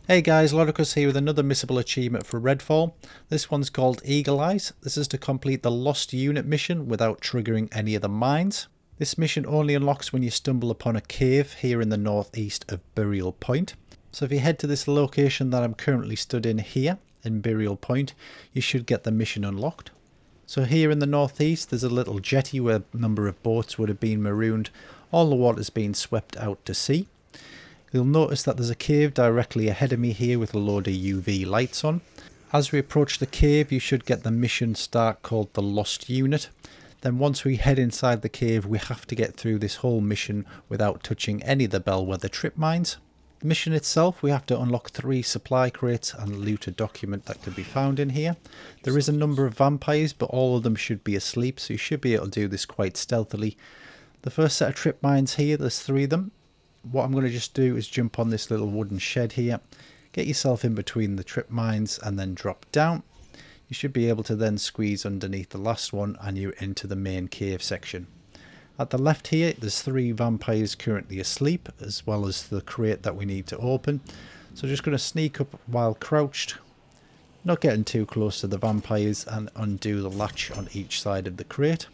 Hey guys, Lodicus here with another missable achievement for Redfall. This one's called Eagle Eyes. This is to complete the Lost Unit mission without triggering any of the mines. This mission only unlocks when you stumble upon a cave here in the northeast of Burial Point. So if you head to this location that I'm currently stood in here, in Burial Point, you should get the mission unlocked. So here in the northeast there's a little jetty where a number of boats would have been marooned. All the water's been swept out to sea. You'll notice that there's a cave directly ahead of me here with a load of UV lights on. As we approach the cave you should get the mission start called the Lost Unit. Then once we head inside the cave we have to get through this whole mission without touching any of the Bellwether trip mines. The mission itself, we have to unlock 3 supply crates and loot a document that could be found in here. There is a number of vampires but all of them should be asleep, so you should be able to do this quite stealthily. The first set of trip mines here, there's 3 of them. What I'm going to just do is jump on this little wooden shed here, get yourself in between the trip mines and then drop down. You should be able to then squeeze underneath the last one and you're into the main cave section. At the left here there's 3 vampires currently asleep, as well as the crate that we need to open. So just going to sneak up while crouched, not getting too close to the vampires, and undo the latch on each side of the crate.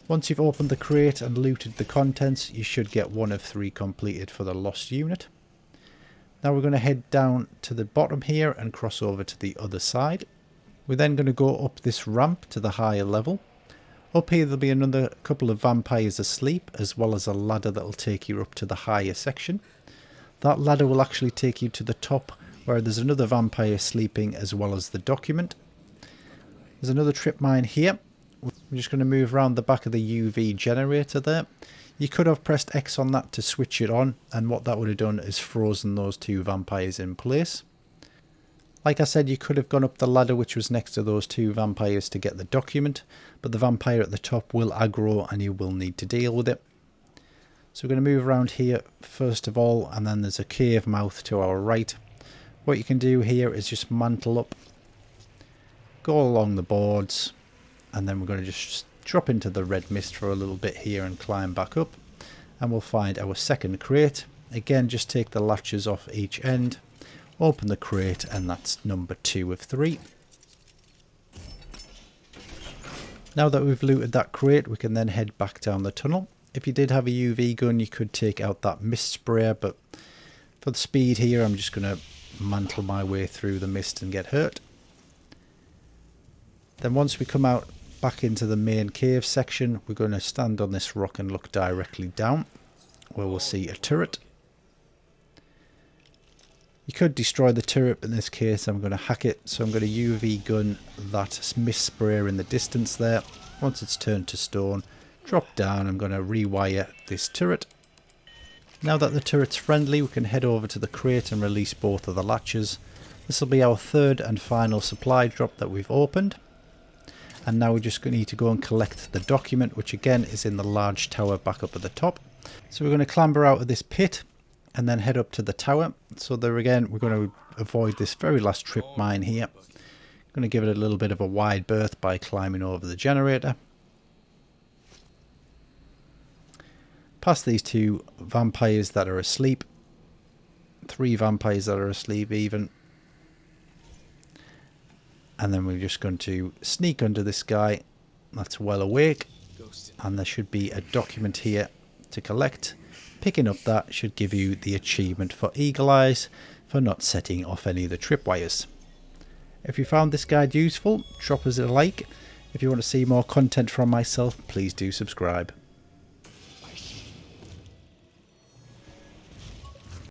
Once you've opened the crate and looted the contents, you should get 1 of 3 completed for the Lost Unit. Now we're going to head down to the bottom here and cross over to the other side. We're then going to go up this ramp to the higher level. Up here there'll be another couple of vampires asleep, as well as a ladder that will take you up to the higher section. That ladder will actually take you to the top where there's another vampire sleeping, as well as the document. There's another trip mine here. I'm just going to move around the back of the UV generator there. You could have pressed X on that to switch it on, and what that would have done is frozen those 2 vampires in place. Like I said, you could have gone up the ladder which was next to those 2 vampires to get the document, but the vampire at the top will aggro and you will need to deal with it. So we're going to move around here first of all, and then there's a cave mouth to our right. What you can do here is just mantle up, go along the boards, and then we're going to just drop into the red mist for a little bit here and climb back up, and we'll find our second crate. Again, just take the latches off each end, open the crate, and that's number 2 of 3. Now that we've looted that crate, we can then head back down the tunnel. If you did have a UV gun you could take out that mist sprayer, but for the speed here I'm just going to mantle my way through the mist and get hurt. Then once we come out back into the main cave section, we're going to stand on this rock and look directly down, where we'll see a turret. You could destroy the turret, but in this case I'm going to hack it, so I'm going to UV gun that mist sprayer in the distance there. Once it's turned to stone, drop down. I'm going to rewire this turret. Now that the turret's friendly, we can head over to the crate and release both of the latches. This will be our 3rd and final supply drop that we've opened. And now we just need to go and collect the document, which again is in the large tower back up at the top. So we're going to clamber out of this pit and then head up to the tower. So there again we're going to avoid this very last trip mine here. Going to give it a little bit of a wide berth by climbing over the generator. Past these 2 vampires that are asleep. 3 vampires that are asleep even. And then we're just going to sneak under this guy that's well awake, and there should be a document here to collect. Picking up that should give you the achievement for Eagle Eyes for not setting off any of the tripwires. If you found this guide useful, drop us a like. If you want to see more content from myself, please do subscribe.